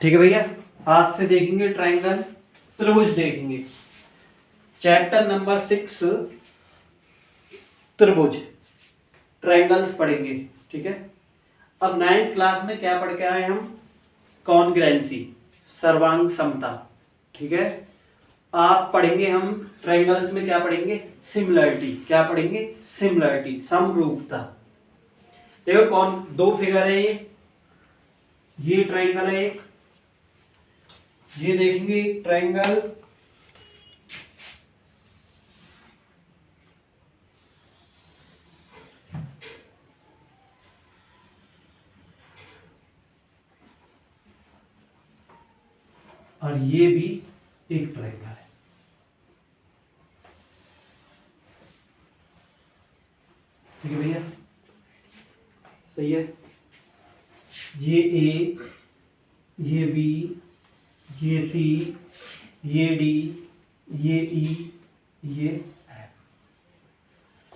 ठीक है भैया, आज से देखेंगे ट्रायंगल, त्रिभुज देखेंगे। चैप्टर नंबर 6 त्रिभुज, ट्रायंगल्स पढ़ेंगे। ठीक है, अब 9th क्लास में क्या पढ़ के आए हम? कॉन्ग्रुएंसी, सर्वांग समता। ठीक है, आप पढ़ेंगे हम ट्रायंगल्स में क्या पढ़ेंगे? सिमिलरिटी। क्या पढ़ेंगे? सिमिलरिटी, समरूपता। देखो कौन दो फिगर है, ये ट्रायंगल है एक, ये देखेंगे ट्रायंगल, और ये भी एक ट्रायंगल है। ठीक है भैया, सही है। ये ए, ये बी, ये सी, ये डी, ये ई, ये एफ।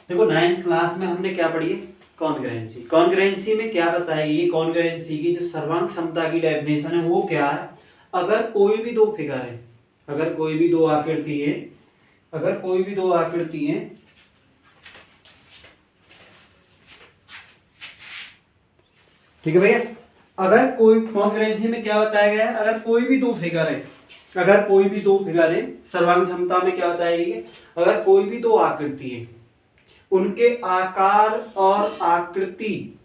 देखो 9th क्लास में हमने क्या पढ़ी है? कॉन्ग्रुएंसी। कॉन्ग्रुएंसी में क्या बताएगी? कॉन्ग्रुएंसी की जो सर्वांग समता की डेफिनेशन है वो क्या है? अगर कोई भी दो फिगर है, अगर कोई भी दो आकृति है, अगर कोई भी दो आकृति है, ठीक है भैया, अगर कोई कॉन्ग्रुएंसी में क्या बताया गया है? अगर कोई भी दो फिगर है, अगर कोई भी दो फिगर है, सर्वांग समता में क्या बताएगी? अगर कोई भी दो आकृति है, उनके आकार और आकृति,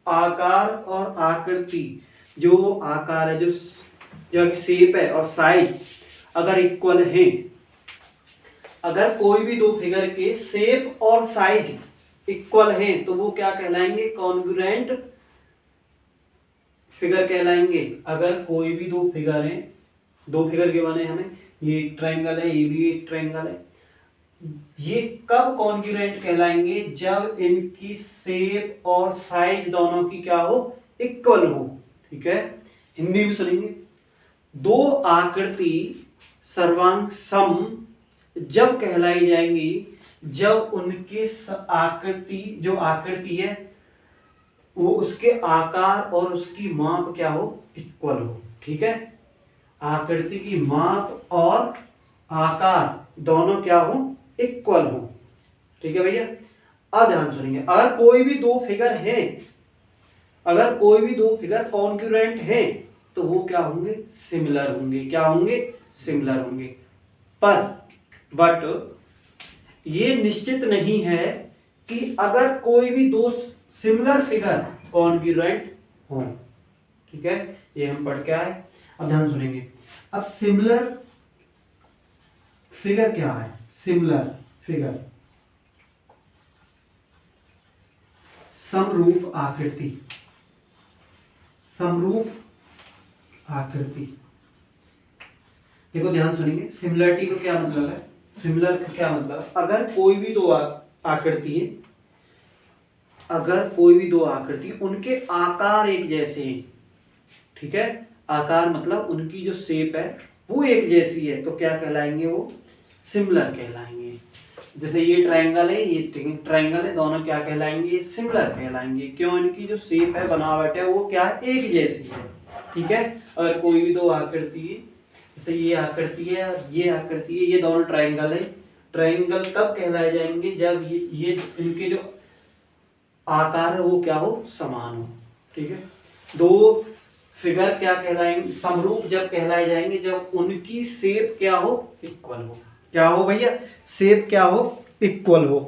आकार और आकृति, जो आकार है, जो शेप है और साइज अगर इक्वल है, अगर कोई भी दो फिगर के शेप और साइज इक्वल है तो वो क्या कहलाएंगे? कॉन्ग्रुएंट फिगर कहलाएंगे। अगर कोई भी दो फिगर है, दो फिगर के बने हमें, ये एक ट्रायंगल है, ये भी एक ट्रायंगल है, ये कब कॉन्ग्रुएंट कहलाएंगे? जब इनकी शेप और साइज दोनों की क्या हो? इक्वल हो। ठीक है, हिंदी में सुनेंगे। दो आकृति सर्वांग सम जब कहलाई जाएंगी जब उनकी आकृति, जो आकृति है वो उसके आकार और उसकी माप क्या हो? इक्वल हो। ठीक है, आकृति की माप और आकार दोनों क्या हो? इक्वल हो। ठीक है भैया, अब ध्यान सुनिए। अगर कोई भी दो फिगर है, अगर कोई भी दो फिगर कॉन्ग्रुएंट है तो वो क्या होंगे? सिमिलर होंगे। क्या होंगे? सिमिलर होंगे। बट ये निश्चित नहीं है कि अगर कोई भी दो सिमिलर फिगर कॉन्ग्रुएंट हो। ठीक है, ये हम पढ़ के आए। अब ध्यान सुनेंगे। अब सिमिलर फिगर क्या है? सिमिलर फिगर, समरूप आकृति, समरूप आकृति। देखो ध्यान सुनेंगे, सिमिलरिटी को क्या मतलब है? सिमिलर का क्या मतलब है? अगर कोई भी दो आकृति है, अगर कोई भी दो आकृति, उनके आकार एक जैसे हैं, ठीक है, आकार मतलब उनकी जो शेप है वो एक जैसी है, तो क्या कहलाएंगे? वो सिमिलर कहलाएंगे। जैसे ये ट्रायंगल है, ये ट्रायंगल है, दोनों क्या कहलाएंगे? सिमिलर कहलाएंगे। क्यों? इनकी जो शेप है, बनावट है, वो क्या है? एक जैसी है। ठीक है, अगर कोई भी दो आकृति है, जैसे ये आकृति है और ये आकृति है, ये दोनों ट्रायंगल है, ट्रायंगल कब कहलाए जाएंगे? जब ये इनके जो आकार है वो क्या हो? समान हो। ठीक है, दो फिगर क्या कहलाएंगे? समरूप जब कहलाए जाएंगे जब उनकी शेप क्या हो? इक्वल हो। क्या हो भैया? शेप क्या हो? इक्वल हो।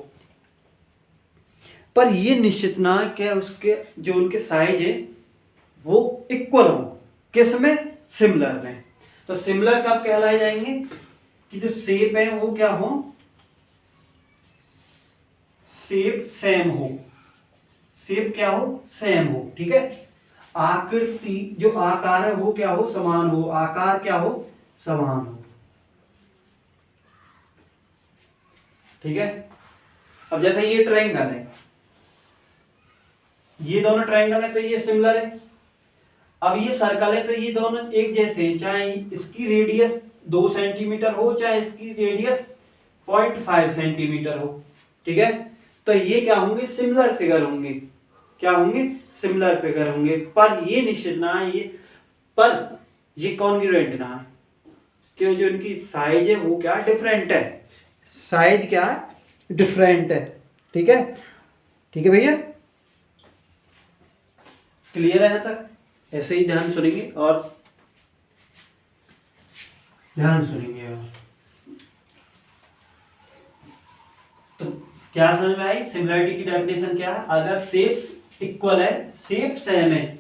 पर ये निश्चित ना क्या उसके जो उनके साइज है वो इक्वल हो। किस में? सिमिलर में। तो सिमिलर कब कहलाए जाएंगे? कि जो शेप है वो क्या हो? शेप सेम हो। शेप क्या हो? सेम हो। ठीक है, आकृति जो आकार है वो क्या हो? समान हो। आकार क्या हो? समान हो। ठीक है, अब जैसे ये ट्रायंगल है, ये दोनों ट्रायंगल है तो ये सिमिलर है। अब ये सर्कल है तो ये दोनों एक जैसे हैं, चाहे इसकी रेडियस 2 सेंटीमीटर हो, चाहे इसकी रेडियस 0.5 सेंटीमीटर हो। ठीक है, तो ये क्या होंगे? सिमिलर फिगर होंगे। क्या होंगे? सिमिलर फिगर होंगे। पर ये निश्चित ना ये, पर ये कॉन्ग्रुएंट ना है, क्यों? जो इनकी साइज है वो क्या डिफरेंट है, साइज क्या है डिफरेंट है। ठीक है, ठीक है भैया, क्लियर है यहाँ तक? ऐसे ही ध्यान सुनेंगे और ध्यान सुनेंगे। और तो क्या समझ में आई? सिमिलरिटी की डेफिनेशन क्या है? अगर शेप्स इक्वल है, शेप सेम है,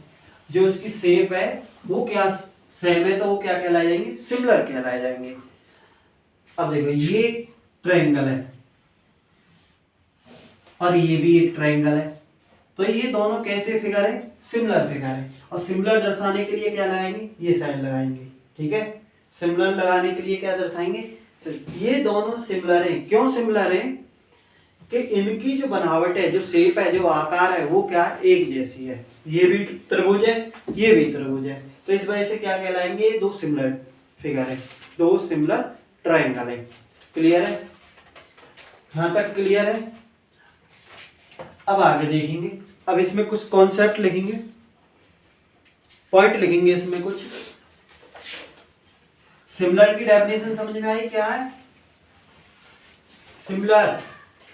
जो उसकी शेप है वो क्या सेम है, तो वो क्या कहलाए जाएंगे? सिमिलर कहलाए जाएंगे। अब देखो ये ट्रायंगल है और ये भी एक ट्रायंगल है, तो ये दोनों कैसे फिगर है? सिमिलर फिगर है। और सिमिलर दर्शाने के लिए क्या लगाएंगे? ये साइन लगाएंगे। ठीक है, सिमिलर लगाने के लिए क्या दर्शाएंगे? ये दोनों सिमिलर हैं। क्यों सिमिलर हैं? कि इनकी जो बनावट है, जो शेप है, जो आकार है, वो क्या एक जैसी है। ये भी त्रिभुज है, ये भी त्रिभुज है, तो इस वजह से क्या कहलाएंगे? दो सिमिलर फिगर है, दो सिमिलर ट्रायंगल है। क्लियर है? यहां तक क्लियर है? अब आगे देखेंगे। अब इसमें कुछ कॉन्सेप्ट लिखेंगे, पॉइंट लिखेंगे इसमें कुछ। सिमिलर की डेफिनेशन समझ में आई क्या है? सिमिलर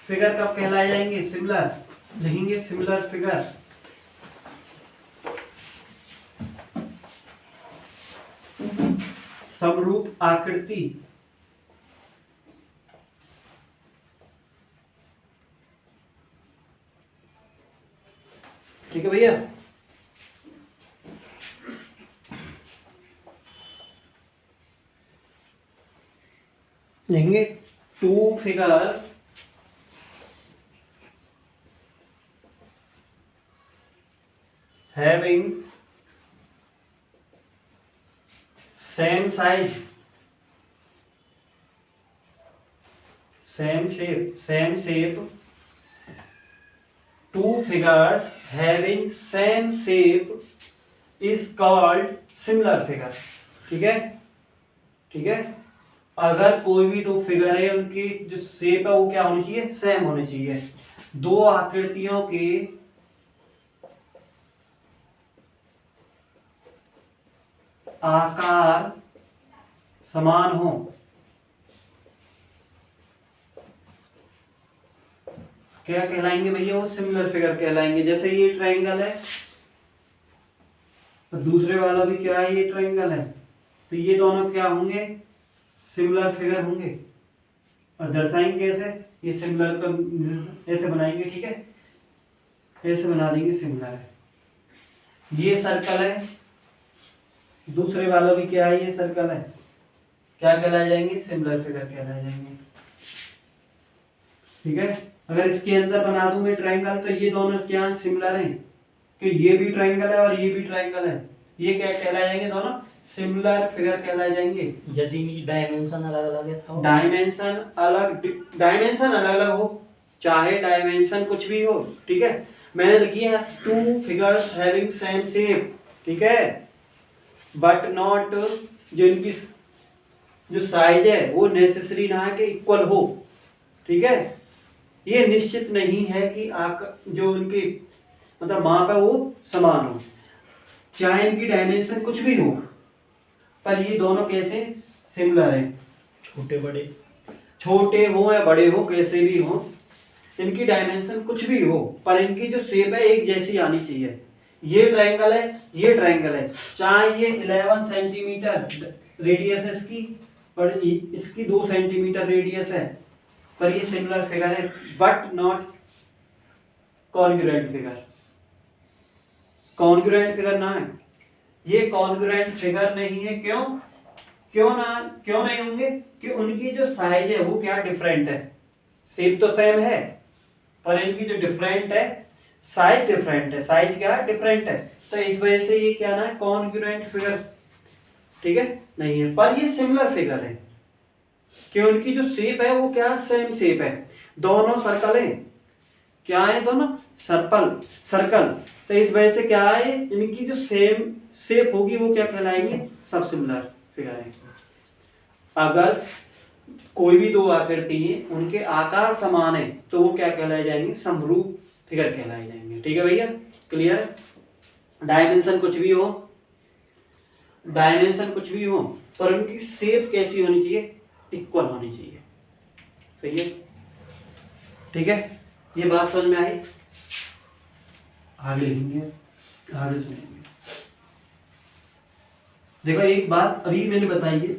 फिगर कब कहलाए जाएंगे? सिमिलर लिखेंगे, सिमिलर फिगर समरूप आकृति ठीक है भैया। लिखेंगे two figure having same size, same shape, two figures having same shape is called similar figure। ठीक है, ठीक है। अगर कोई भी दो फिगर है, उनकी जो शेप है वो क्या होनी चाहिए? सेम होनी चाहिए। दो आकृतियों के आकार समान हो, क्या कहलाएंगे भैया? वो सिमिलर फिगर कहलाएंगे। जैसे ये ट्रायंगल है और दूसरे वाला भी क्या है? ये ट्रायंगल है, तो ये दोनों क्या होंगे? सिमिलर फिगर होंगे। और दर्शाएंगे कैसे? ये सिमिलर का ऐसे बनाएंगे। ठीक है, ऐसे बना देंगे, सिमिलर है। ये सर्कल है, दूसरे वाला भी क्या है? ये सर्कल है, क्या कहलाए जाएंगे? सिमिलर फिगर कहलाए जाएंगे। ठीक है, अगर इसके अंदर बना दूं मैं ट्रायंगल, तो ये दोनों क्या सिमिलर हैं? कि ये भी ट्रायंगल है और ये भी ट्रायंगल है, ये क्या कहलाए जाएंगे? दोनों सिमिलर फिगर कहलाए जाएंगे। यदि डायमेंशन अलग अलग है तो? डायमेंशन अलग अलग हो, चाहे डायमेंशन कुछ भी हो। ठीक है, मैंने लिखी है two figures having same shape. ठीक है, बट नॉट, जो इनकी जो साइज है वो नेसेसरी ना है कि इक्वल हो। ठीक है, ये निश्चित नहीं है कि जो इनकी मतलब माप है वो समान हो, चाहे इनकी डायमेंशन कुछ भी हो, पर ये दोनों कैसे सिमिलर हैं? छोटे हो या बड़े हो, कैसे भी हो, इनकी डायमेंशन कुछ भी हो, पर इनकी जो शेप है एक जैसी आनी चाहिए। ये ट्रायंगल है, ये ट्रायंगल है, चाहे ये 11 सेंटीमीटर रेडियस है इसकी, पर इसकी 2 सेंटीमीटर रेडियस है, पर ये सिमिलर फिगर है, but not congruent figure. Congruent figure ना है, ये कॉन्ग्रुएंट फिगर नहीं है। क्यों नहीं होंगे? कि उनकी जो साइज है वो क्या डिफरेंट है। शेप तो सेम है, पर इनकी जो डिफरेंट है, साइज डिफरेंट है। साइज क्या है? डिफरेंट है, तो इस वजह से ये क्या ना है? Congruent figure. ठीक है, नहीं है, पर ये सिमिलर फिगर है कि उनकी जो शेप है वो क्या? सेम शेप है। दोनों सर्कल है, क्या है? दोनों सर्कल, तो इस वजह से क्या है? इनकी जो सेम शेप होगी वो क्या कहलाएंगे? सब सिमिलर फिगर है। अगर कोई भी दो आकृति है, उनके आकार समान है, तो वो क्या कहलाए जाएंगे? समरूप फिगर कहलाए जाएंगे। ठीक है भैया, क्लियर? डायमेंशन कुछ भी हो, डायमेंशन कुछ भी हो, पर उनकी शेप कैसी होनी चाहिए, इक्वल होनी चाहिए। सही है, ठीक है, ये बात समझ में आई। आगे लिखेंगे, आगे सुनेंगे। देखो एक बात अभी मैंने बताई है,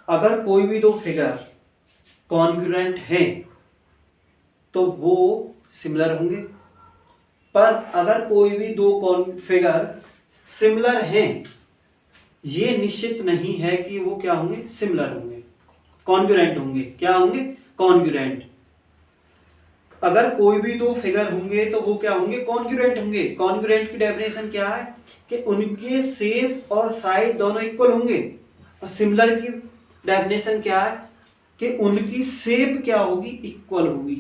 अगर कोई भी दो फिगर कॉन्ग्रुएंट हैं तो वो सिमिलर होंगे, पर अगर कोई भी दो फिगर सिमिलर हैं, ये निश्चित नहीं है कि वो क्या होंगे, सिमिलर होंगे, कॉन्ग्रुएंट होंगे। क्या होंगे, कॉन्ग्रुएंट। अगर कोई भी दो फिगर होंगे तो वो क्या होंगे, कॉन्ग्रुएंट होंगे। कॉन्ग्रुएंट की डेफिनेशन क्या है कि उनके शेप और साइज दोनों इक्वल होंगे। और सिमिलर की डेफिनेशन क्या है कि उनकी शेप क्या होगी, इक्वल होगी।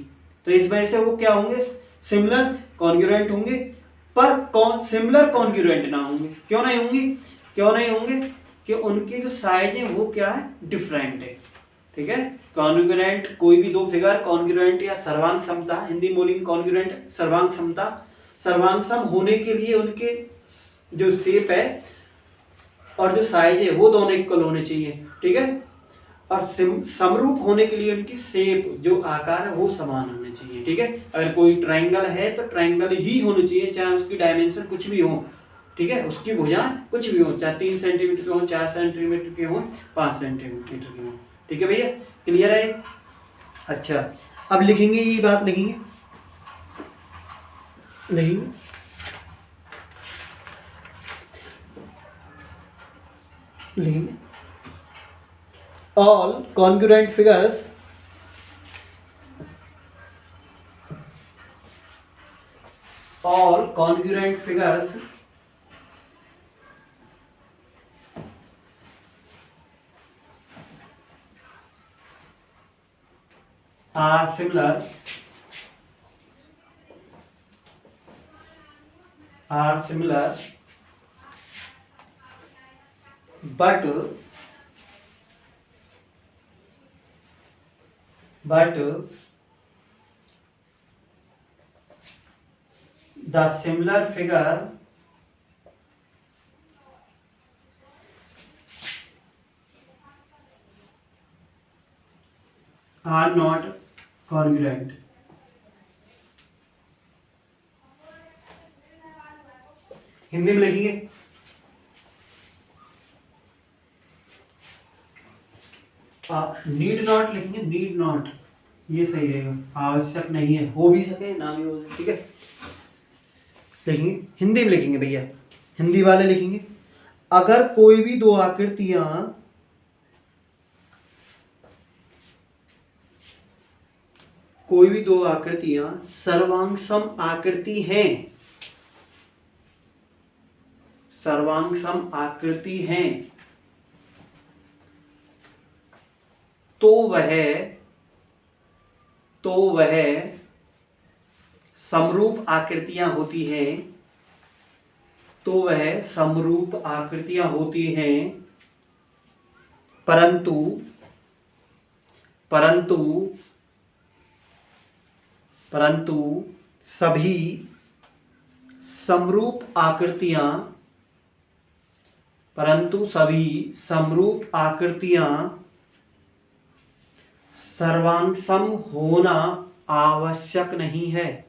तो इस वजह से वो क्या होंगे, सिमिलर कॉन्ग्रुएंट होंगे, पर सिमिलर कॉन्ग्रुएंट ना होंगे। क्यों नहीं होंगे, क्यों नहीं होंगे, कि उनकी जो साइज है वो क्या है, डिफरेंट है। ठीक है, कॉन्ग्रुएंट कोई भी दो फिगर कॉन्ग्रुएंट या सर्वांग समता, हिंदी में बोलेंगे कॉन्ग्रुएंट सर्वांग समता, सर्वांग सम होने के लिए उनके जो शेप है और जो साइज है वो दोनों इक्वल होने चाहिए। ठीक है, और समरूप होने के लिए उनकी शेप जो आकार है वो समान होने चाहिए। ठीक है, अगर कोई ट्रायंगल है तो ट्रायंगल ही होना चाहिए, चाहे उसकी डायमेंशन कुछ भी हो। ठीक है, उसकी भुजा कुछ भी हो, चाहे 3 सेंटीमीटर की हो, 4 सेंटीमीटर की हो, 5 सेंटीमीटर की हो। ठीक है भैया, क्लियर है। अच्छा, अब लिखेंगे, ये बात लिखेंगे, लिखेंगे लिखेंगे all congruent figures are similar but the similar figure are not congruent। Hindi में लिखेंगे, नीड नॉट लिखेंगे, नीड नॉट, ये सही रहेगा, आवश्यक नहीं है, हो भी सके ना भी हो सके। ठीक है, लिखेंगे, हिंदी में लिखेंगे भैया, हिंदी वाले लिखेंगे, अगर कोई भी दो आकृतियां सर्वांग सम आकृति हैं, सर्वांग सम आकृति हैं, तो वह समरूप आकृतियां होती हैं, तो वह समरूप आकृतियां होती हैं, परंतु सभी समरूप आकृतियां सर्वांग सम होना आवश्यक नहीं है,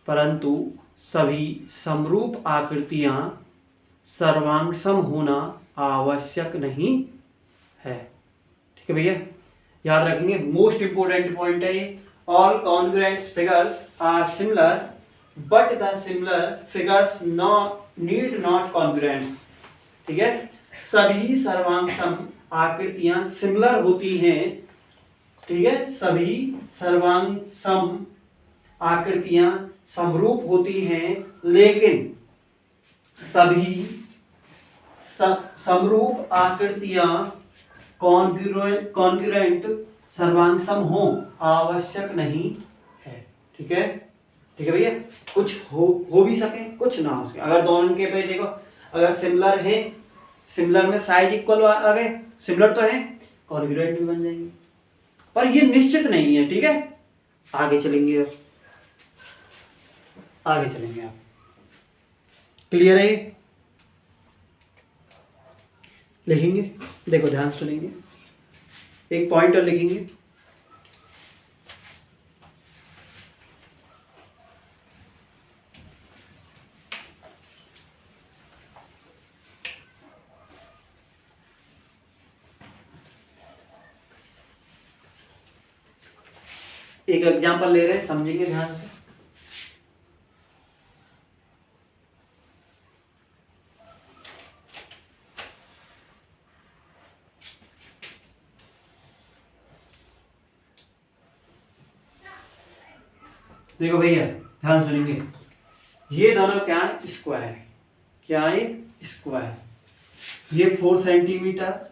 परंतु सभी समरूप आकृतियां सर्वांग सम होना आवश्यक नहीं है। ठीक है भैया, याद रखेंगे, मोस्ट इंपोर्टेंट पॉइंट है ये। All congruent figures are similar but the similar figures need not congruents. ठीक है, सभी सर्वांग सम आकृतियां सिमिलर होती हैं। ठीक है, सभी सर्वांग सम आकृतियां समरूप होती हैं, लेकिन सभी समरूप आकृतियां कॉन्ग्रुएंट सर्वांग सम हो आवश्यक नहीं है। ठीक है, ठीक है भैया, कुछ हो भी सके, कुछ ना हो सके। अगर दोनों के पे देखो, अगर सिमिलर है, सिमिलर में साइज इक्वल आ गए, सिमिलर तो है, कॉन्ग्रुएंट भी बन जाएंगे, पर ये निश्चित नहीं है। ठीक है, आगे चलेंगे, आप क्लियर है। लिखेंगे, देखो ध्यान सुनेंगे, एक पॉइंटर लिखेंगे। एक एग्जांपल ले रहे हैं, समझेंगे ध्यान से। देखो भैया ध्यान सुनेंगे, ये दोनों क्या है, स्क्वायर है। क्या है, स्क्वायर। ये 4 सेंटीमीटर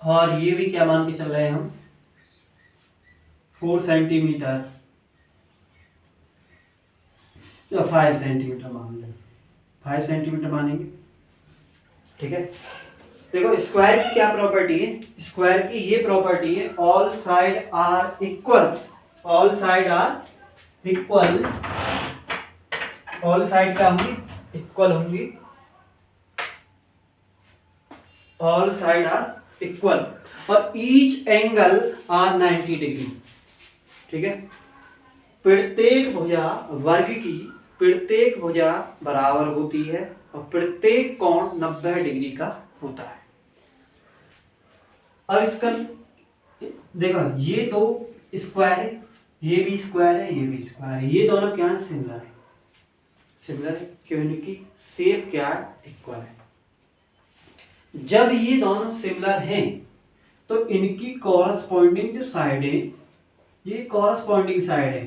और ये भी क्या मान के चल रहे हैं हम, 4 सेंटीमीटर या 5 सेंटीमीटर मान लें, 5 सेंटीमीटर मानेंगे। ठीक है, देखो स्क्वायर की क्या प्रॉपर्टी है, स्क्वायर की ये प्रॉपर्टी है, all side are equal. All side are equal, all side क्या होंगी, इक्वल होंगी। ऑल साइड आर इक्वल और ईच एंगल आर 90 डिग्री। ठीक है, प्रत्येक भुजा वर्ग की प्रत्येक भुजा बराबर होती है और प्रत्येक कोण 90 डिग्री का होता है। अब इसका देखो, ये दो स्क्वायर है, ये भी स्क्वायर है, ये भी स्क्वायर है, ये दोनों क्या है, सिमिलर है। सिमिलर है क्योंकि शेप क्या है, इक्वल है। जब ये दोनों सिमिलर हैं तो इनकी कॉरस्पॉन्डिंग जो साइड है, ये कॉरस्पॉन्डिंग साइड है,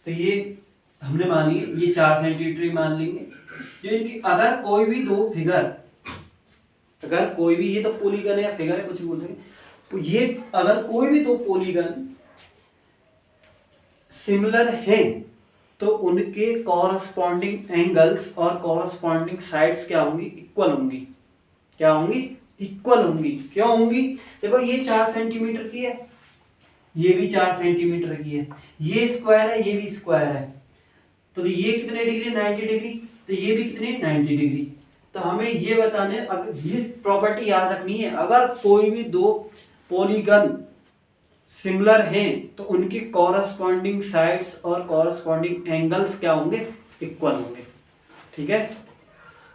तो ये हमने मानी है, ये 4 सेंटीमीटर मान लेंगे। जो इनकी अगर कोई भी दो फिगर, अगर कोई भी, ये तो पॉलीगन है या फिगर है, कुछ भी बोल सकते, तो ये अगर कोई भी दो पॉलीगन सिमिलर हैं तो उनके कॉरस्पॉन्डिंग एंगल्स और कॉरस्पॉन्डिंग साइड्स क्या होंगी, इक्वल होंगी। क्या होंगी, इक्वल होंगी। क्यों होंगी, देखो ये 4 सेंटीमीटर की है, ये भी 4 सेंटीमीटर की है, ये स्क्वायर है, ये भी स्क्वायर है, तो ये कितने डिग्री, 90 डिग्री, तो ये भी कितने, 90 डिग्री। तो हमें ये बताने, अगर ये प्रॉपर्टी याद रखनी है, अगर कोई भी दो पॉलीगन सिमिलर हैं तो उनकी कॉरस्पॉन्डिंग साइड्स और कॉरस्पॉन्डिंग एंगल्स क्या होंगे, इक्वल होंगे। ठीक है,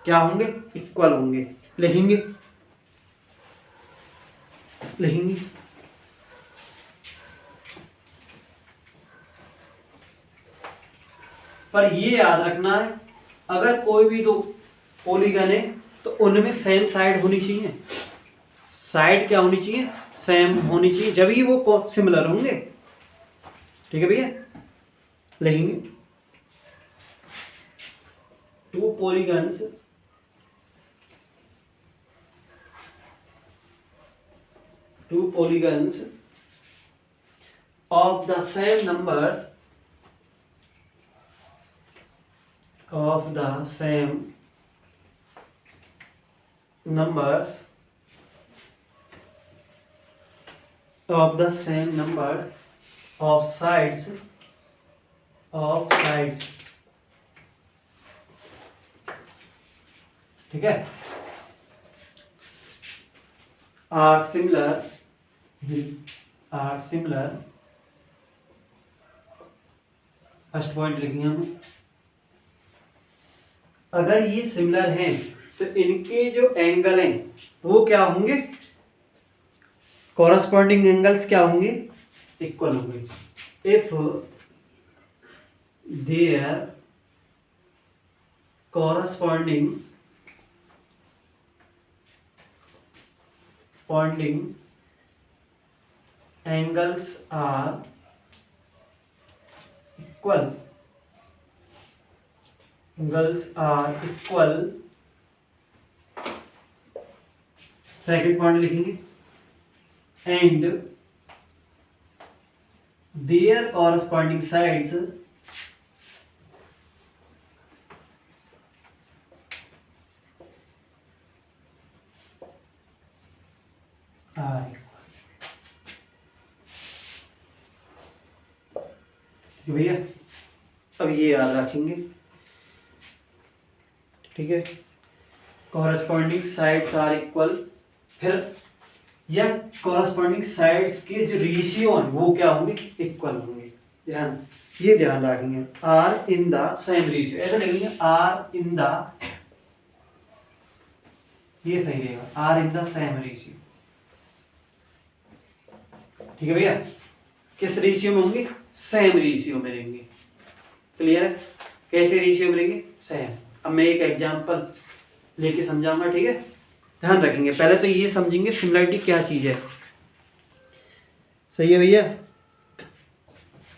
क्या होंगे, इक्वल होंगे। लिखेंगे, लिखेंगे, पर ये याद रखना है, अगर कोई भी दो पॉलीगन है तो उनमें सेम साइड होनी चाहिए। साइड क्या होनी चाहिए, सेम होनी चाहिए, जब ही वो सिमिलर होंगे। ठीक है भैया, लिखेंगे, to polygons of the same numbers of the same numbers of the same number of sides ठीक है, are similar फर्स्ट पॉइंट लिखेंगे हम, अगर ये सिमिलर हैं तो इनके जो एंगल हैं वो क्या होंगे, कॉरस्पॉन्डिंग एंगल्स क्या होंगे, इक्वल होंगे। If their corresponding angles are equal, second point लिखेंगे, and their corresponding sides are equal। भैया अब ये याद रखेंगे। ठीक है, कॉरस्पॉन्डिंग साइड्स आर इक्वल, फिर या कॉरस्पॉन्डिंग साइड्स के जो रेशियो हैं वो क्या होंगे, इक्वल होंगे। ये ध्यान रखेंगे, are in the same ratio, ऐसे लिखेंगे आर इन द, ये सही रहेगा, are in the same ratio. ठीक है भैया, किस रेशियो में होंगे, सेम रेशियो में रहेंगे। क्लियर है, कैसे रेशियो में रहेंगे, सेम। अब मैं एक एग्जांपल लेके समझाऊंगा, ठीक है, ध्यान रखेंगे। पहले तो ये समझेंगे सिमिलरिटी क्या चीज है। सही है भैया,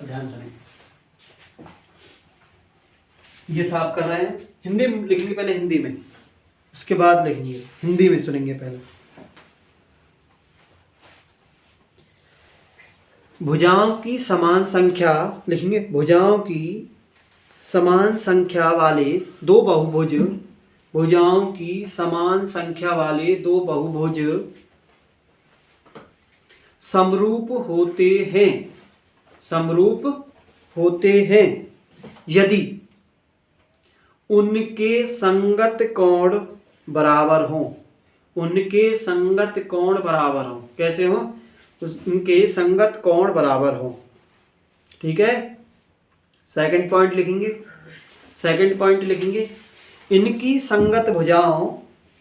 ध्यान सुनिए, ये साफ कर रहे हैं, हिंदी में लिखेंगे पहले, हिंदी में, उसके बाद लिखेंगे हिंदी में, सुनेंगे पहले। भुजाओं की समान संख्या लिखेंगे, भुजाओं की समान संख्या वाले दो बहुभुज, भुजाओं की समान संख्या वाले दो बहुभुज समरूप होते हैं, समरूप होते हैं यदि उनके संगत कोण बराबर हो, उनके संगत कोण बराबर हो। कैसे हो, उनके संगत कोण बराबर हो। ठीक है, सेकंड पॉइंट लिखेंगे, सेकंड पॉइंट लिखेंगे, इनकी संगत भुजाओं,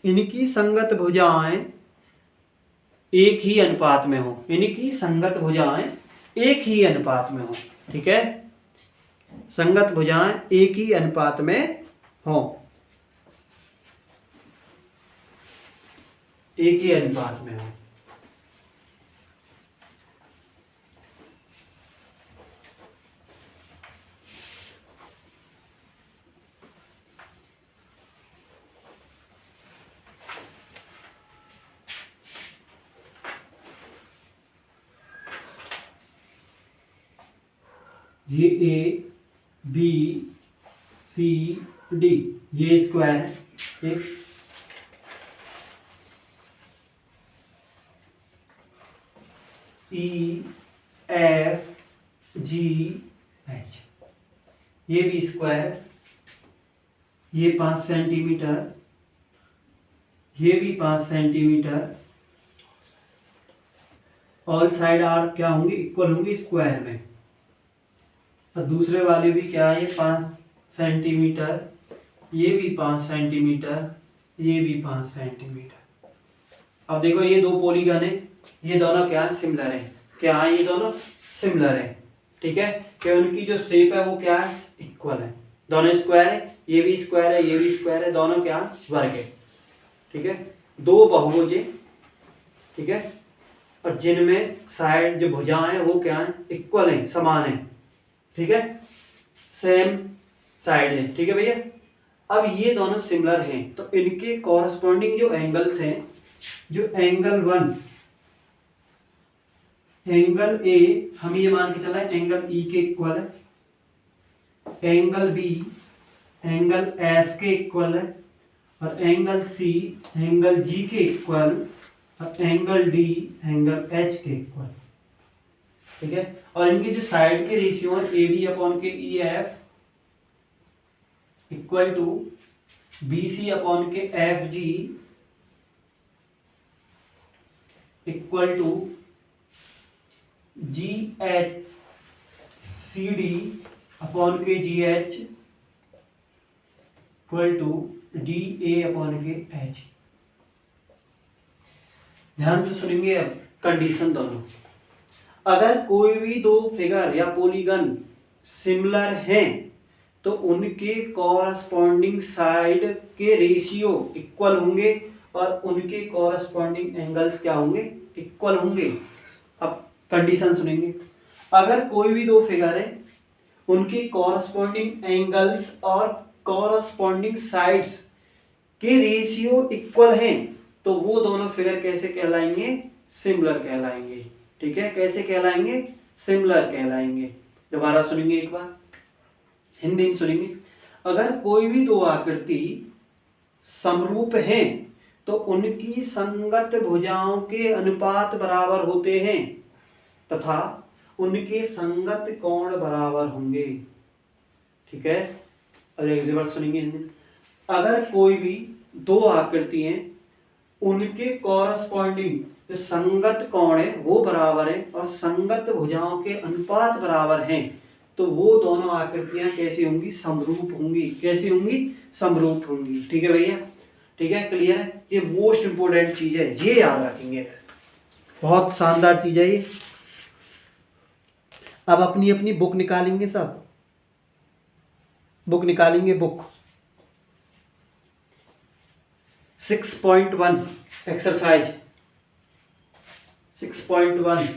इनकी संगत भुजाएं एक ही अनुपात में हो, इनकी संगत भुजाएं एक ही अनुपात में हो। ठीक है, संगत भुजाएं एक ही अनुपात में हो, एक ही अनुपात में हो। ये ए बी सी डी, ये स्क्वायर है, एक ई एफ जी एच, ये भी स्क्वायर, ये 5 सेंटीमीटर, ये भी 5 सेंटीमीटर, ऑल साइड आर क्या होंगे, इक्वल होंगे स्क्वायर में। और दूसरे वाले भी क्या है, ये 5 सेंटीमीटर, ये भी 5 सेंटीमीटर, ये भी 5 सेंटीमीटर। अब देखो ये दो पॉलीगन है, ये दोनों क्या है, सिमिलर है। क्या है, ये दोनों सिमिलर है। ठीक है, कि उनकी जो शेप है वो क्या है, इक्वल है। दोनों स्क्वायर है, ये भी स्क्वायर है, ये भी स्क्वायर है, दोनों क्या वर्ग है। ठीक है, दो बहुभुज है। ठीक है, और जिनमें साइड जो भुजाएं हैं वो क्या है, इक्वल है, समान है। ठीक है, सेम साइड है। ठीक है भैया, अब ये दोनों सिमिलर हैं तो इनके कॉरस्पॉन्डिंग जो एंगल्स हैं, जो एंगल 1, एंगल ए हम ये मान के चला है एंगल ई के इक्वल है, एंगल बी एंगल एफ के इक्वल है, और एंगल सी एंगल जी के इक्वल, और एंगल डी एंगल एच के इक्वल। ठीक है, और इनके जो साइड के रेशियो है, ए बी अपॉन के E F equal to B C upon के F G equal to G H C D upon के G H equal to D A upon के एच। ध्यान से सुनेंगे अब कंडीशन दोनों। अगर कोई भी दो फिगर या पॉलीगन सिमिलर हैं तो उनके कॉरस्पॉन्डिंग साइड के रेशियो इक्वल होंगे और उनके कॉरस्पॉन्डिंग एंगल्स क्या होंगे, इक्वल होंगे। अब कंडीशन सुनेंगे, अगर कोई भी दो फिगर है उनके कॉरस्पॉन्डिंग एंगल्स और कॉरस्पॉन्डिंग साइड्स के रेशियो इक्वल हैं तो वो दोनों फिगर कैसे कहलाएंगे, सिमिलर कहलाएंगे। ठीक है, कैसे कहलाएंगे, सिमिलर कहलाएंगे। दोबारा सुनेंगे एक बार, हिंदी में सुनेंगे। अगर कोई भी दो आकृति समरूप हैं तो उनकी संगत भुजाओं के अनुपात बराबर होते हैं तथा उनके संगत कोण बराबर होंगे। ठीक है, और एक बार सुनेंगे हिंदी। अगर कोई भी दो आकृति हैं उनके कॉरस्पॉन्डिंग जो संगत कोण है वो बराबर है और संगत भुजाओं के अनुपात बराबर हैं, तो वो दोनों आकृतियां कैसी होंगी? समरूप होंगी। कैसी होंगी? समरूप होंगी। ठीक है भैया, ठीक है, क्लियर है। ये मोस्ट इंपोर्टेंट चीज है, ये याद रखेंगे, बहुत शानदार चीज है ये। अब अपनी अपनी बुक निकालेंगे, सब बुक निकालेंगे, बुक 6.1 एक्सरसाइज 6.1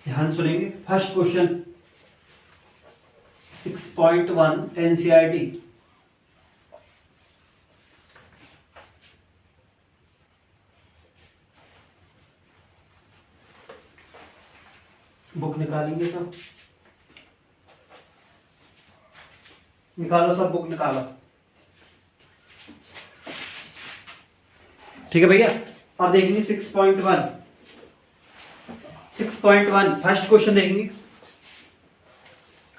ध्यान सुनेंगे। First question 6.1 NCERT. बुक निकालेंगे सब, निकालो सब, बुक निकालो। ठीक है भैया, अब देखेंगे 6.1 फर्स्ट क्वेश्चन देखेंगे।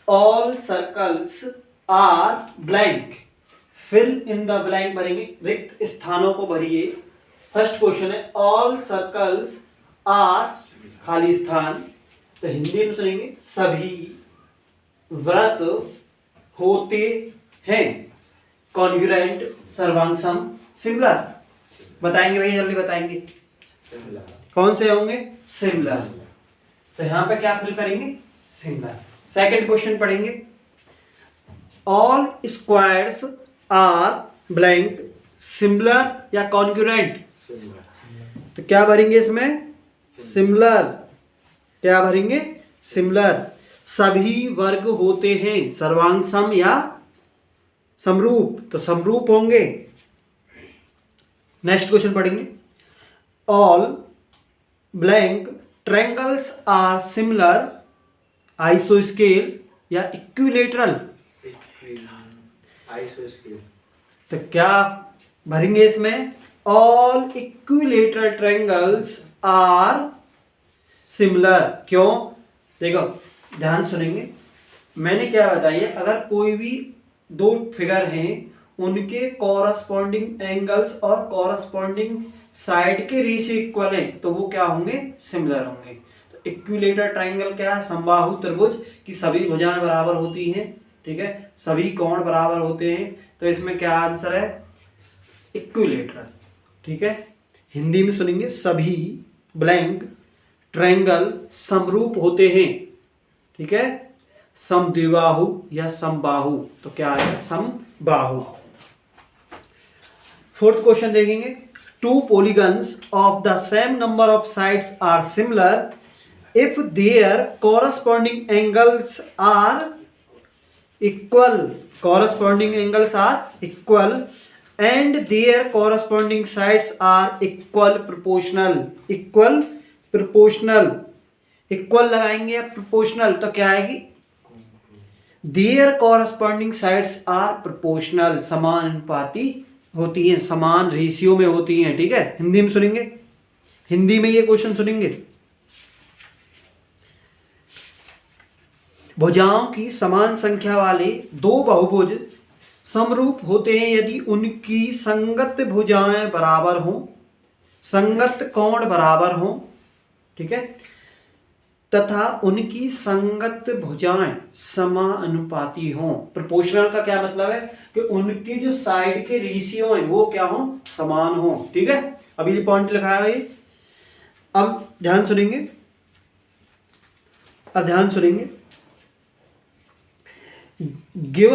All circles are blank, fill in the blank भरेंगे, रिक्त स्थानों को भरिए। फर्स्ट क्वेश्चन है ऑल सर्कल्स आर, खाली स्थान, तो हिंदी में सुनेंगे सभी वृत्त होते हैं कॉन्ग्रुएंट, सर्वांग सम, सिमिलर। बताएंगे भैया, जल्दी बताएंगे कौन से होंगे? सिमिलर। तो यहां पे क्या फिल करेंगे? सिमिलर। सेकंड क्वेश्चन पढ़ेंगे। All squares are blank, similar या कॉन्ग्रुएंट? तो क्या भरेंगे इसमें? सिमिलर। क्या भरेंगे? सिमिलर। सभी वर्ग होते हैं सर्वांग सम या समरूप, तो समरूप होंगे। नेक्स्ट क्वेश्चन पढ़ेंगे। All blank triangles are similar, आइसोस्केल या इक्विलेटरल? आइसोस्केल। तो क्या भरेंगे इसमें? All equilateral triangles are similar. क्यों? देखो ध्यान सुनेंगे, मैंने क्या बताइए, अगर कोई भी दो फिगर हैं उनके कॉरस्पॉन्डिंग एंगल्स और कॉरस्पॉन्डिंग साइड के रेशियो इक्वल हैं तो वो क्या होंगे? सिमिलर होंगे। तो इक्विलेटर ट्रायंगल क्या है? समबाहु त्रिभुज की सभी भुजाएं बराबर होती हैं, ठीक है, सभी कोण बराबर होते हैं, तो इसमें क्या आंसर है? इक्विलेटरल। ठीक है, हिंदी में सुनेंगे सभी ब्लैंक ट्रायंगल समरूप होते हैं, ठीक है, समद्विबाहु या समबाहु, तो क्या है? समबाहु। फोर्थ क्वेश्चन देखेंगे। Two polygons of the same number of sides are similar if their corresponding angles are equal, corresponding angles are equal and their corresponding sides are equal proportional. Equal proportional, equal लगाएंगे या proportional, तो क्या आएगी? Their corresponding sides are proportional, समानुपाती होती हैं, समान ratio में होती हैं। ठीक है, हिंदी में सुनेंगे, हिंदी में ये क्वेश्चन सुनेंगे। भुजाओं की समान संख्या वाले दो बहुभुज समरूप होते हैं यदि उनकी संगत भुजाएं बराबर हों, संगत कोण बराबर हों, ठीक है, तथा उनकी संगत भुजाएं समानुपाती हों। प्रोपोर्शनल का क्या मतलब है? कि उनकी जो साइड के रेशियो हैं वो क्या हों? समान हों। ठीक है, अभी ये पॉइंट लिखा है। अब ध्यान सुनेंगे, अब ध्यान सुनेंगे। give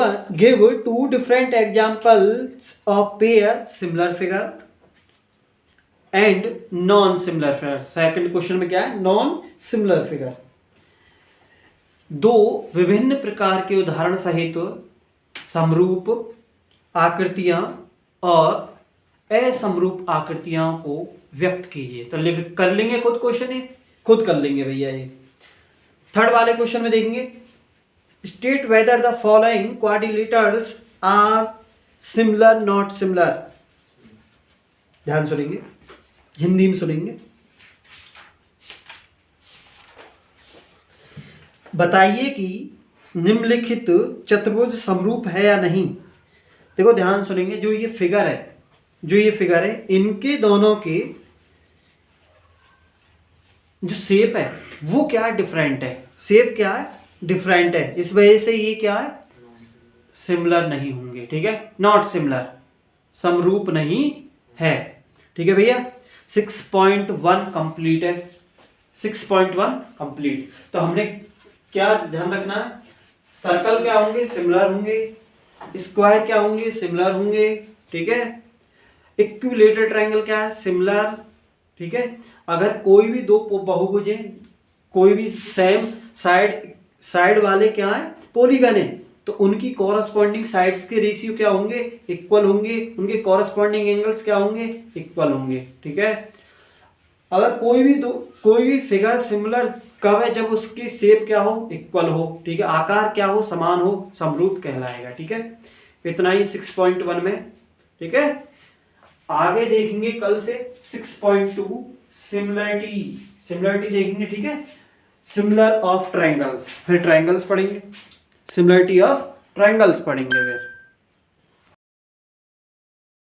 two different examples of pair similar figure and non similar figure। Second question में क्या है? Non similar figure. दो विभिन्न प्रकार के उदाहरण सहित समरूप आकृतियां और असमरूप आकृतियों को व्यक्त कीजिए। तो लिख कर लेंगे खुद, क्वेश्चन है खुद कर लेंगे भैया ये। थर्ड वाले क्वेश्चन में देखेंगे। State whether the following quadrilaterals are similar not similar. ध्यान सुनेंगे, हिंदी में सुनेंगे। बताइए कि निम्नलिखित चतुर्भुज समरूप है या नहीं। देखो ध्यान सुनेंगे, जो ये फिगर है इनके दोनों के जो शेप है वो क्या डिफरेंट है, शेप क्या है डिफरेंट है, इस वजह से ये क्या है सिमिलर नहीं होंगे। ठीक है, नॉट सिमिलर, समरूप नहीं है। ठीक है भैया, 6.1 कंप्लीट है, 6.1 कंप्लीट। तो हमने क्या ध्यान रखना है, सर्कल क्या होंगे सिमिलर होंगे, स्क्वायर क्या होंगे सिमिलर होंगे। ठीक है, इक्विलेटरल ट्रायंगल क्या है सिमिलर। ठीक है, अगर कोई भी दो बहुभुज हैं, कोई भी सेम साइड वाले क्या है पॉलीगन है, तो उनकी कॉरस्पॉन्डिंग साइड्स के रेशियो क्या होंगे इक्वल होंगे, उनके कॉरस्पॉन्डिंग एंगल्स क्या होंगे इक्वल होंगे। ठीक है, अगर कोई भी फिगर सिमिलर कब है, जब उसकी शेप क्या हो इक्वल हो। ठीक है, आकार क्या हो समान हो, समरूप कहलाएगा। ठीक है, इतना ही 6.1 में। ठीक है, आगे देखेंगे कल से 6.2 सिमिलरिटी देखेंगे। ठीक है, सिमिलर ऑफ ट्रायंगल्स, फिर ट्रायंगल्स पढ़ेंगे, सिमिलरिटी ऑफ ट्रायंगल्स पढ़ेंगे फिर।